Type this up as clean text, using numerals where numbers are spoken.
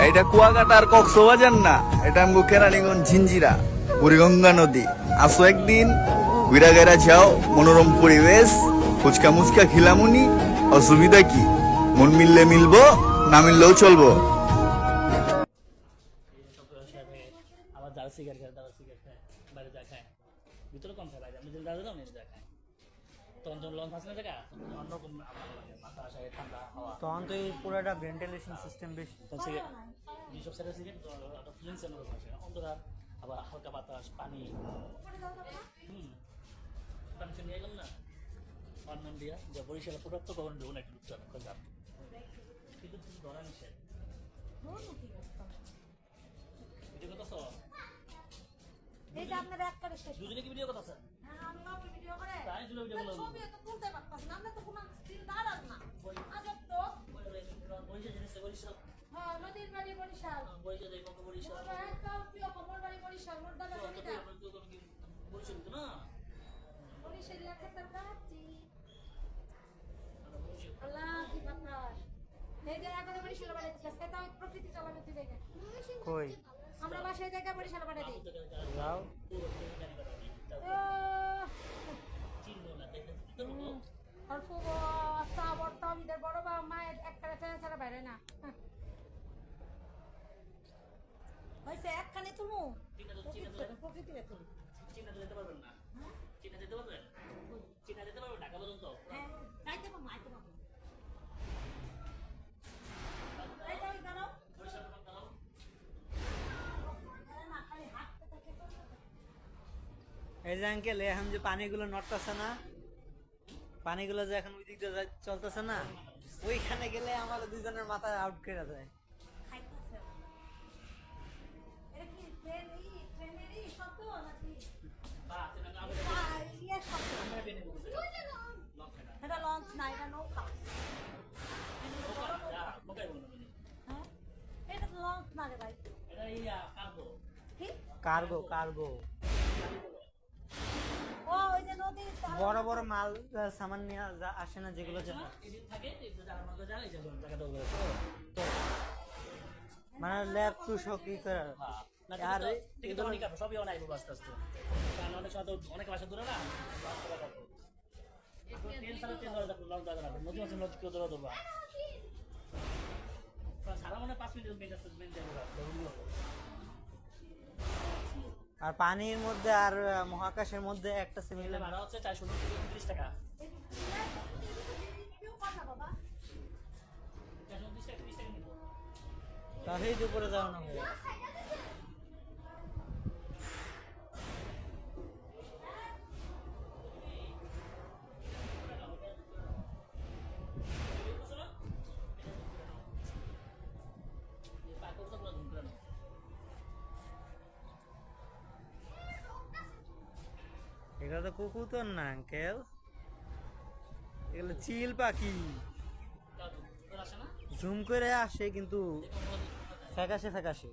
এটা কুয়াকাটার কক্সবাজার না, এটা আমগো কেরানীগঞ্জ ঝিঞ্জিরা বুড়িগঙ্গা নদী। আসো একদিন ঘুরা গেরা যাও, মনোরম পরিবেশ, ফুচকা মুচকা খিলামুনি। অসুবিধা কি? মন মিললে মিলবো, না মিললেও চলবো। আবার যারা সিগারেট খায় তারা সিগারেট খায়, বাইরে যা খায় ভিতরে কম খায়, বাইরে আমি যদি দাঁড়িয়ে দাও যা খায়। তখন যখন লঞ্চ আসে না জায়গা অন্যরকম ভালো লাগে, বাতাস আসে, ঠান্ডা হাওয়া। তখন তো এই পুরোটা ভেন্টিলেশন সিস্টেম বেশি। তখন সিগারেট যেসব সাইডে সিগারেট ফিলিংস অন্যরকম আসে, অন্ধকার, আবার হালকা বাতাস, পানি। পারমিশন নিয়ে গেলাম না পারমান দিয়া যে বরিশাল প্রোডাক্ট তো কখন দেবো না, একটু লুচ্ছা যান, কিন্তু তুমি ধরা নিষেধ। ভিডিও কথা সব এইটা আপনারা এক করে শেষ দুজনে কি ভিডিও কথা স্যার? হ্যাঁ আমি ওকে ভিডিও করে তাই জন্য ভিডিও করলাম। ছবি তো তুলতে পারতাছি না, আমরা তো কোনো স্ক্রিন দাঁড়ান না। আজব তো। বরিশাল জিনিস বরিশাল, হ্যাঁ নদীর বাড়ি বরিশাল। বরিশাল যাই বরিশাল আমরা একটা প্রিয় খবর বাড়ি বরিশাল, মোর দাদা বাড়ি না। বরিশাল তো না বরিশাল লেখাটা প্রাচী। আল্লাহ কি বাতাস। এই যে এখন বরিশাল বাড়ি যাচ্ছে, তা প্রকৃতি চালাবে তুই দেখে। কই আমরা বাসায় জায়গা বরিশাল বাড়ি দিই। যাও অল্প চা বর্তা আমাদের বড় বা মায়ের একটা ফ্যান ছাড়া বাইরে না হয়েছে একখানে তুমু প্রকৃতি রেখে চীনা যেতে পারবেন না, চীনা যেতে পারবেন, চীনা যেতে পারবেন ঢাকা পর্যন্ত। হ্যাঁ যাইতে পারবো আইতে পারবো এই যাই দাঁড়াও বরিশাল দাঁড়াও। না খালি হাঁটতে থাকে এই যে আঙ্কেল এখন যে পানিগুলো নড়তেছে না, পানিগুলো যে এখন ওই দিক দিয়ে চলতেছে না, ওইখানে গেলে আমার দুজনের মাথা আউট করে দেয়। খাইতেছে এটা কি ট্রেনেরই শব্দ নাকি ইয়ে শব্দ এটা লঞ্চ না, এটা নৌকা। হ্যাঁ এটা তো লঞ্চ না রে ভাই। কি কার্গো কার্গো ও ওই যে নদীর বড় বড় মাল সামান নিয়ে আসে না যেগুলো মানে ল্যাব টু শকি করে। আর সবই অনেক আস্তে আস্তে, কারণ অনেক সময় তো অনেক বাসা দূরে না, ট্রেন ছাড়া ট্রেন ধরে থাকবো, লঞ্চ ধরে নদী আছে, নদী কেউ ধরে ধরবা সারা মনে 5 মিনিট মেন আসতে মেন যাবো। আর পানির মধ্যে আর মহাকাশের মধ্যে একটা সিমিলার ভাড়া হচ্ছে 429 টাকা। 429 টাকা 30 টাকা নিব। তাহলেই দুপুরে যাও না ভাই। এগুলো তো কুকুর না আঙ্কেল, এগুলো চিল পাখি। জুম করে আসে কিন্তু ফ্যাকাশে ফ্যাকাশে।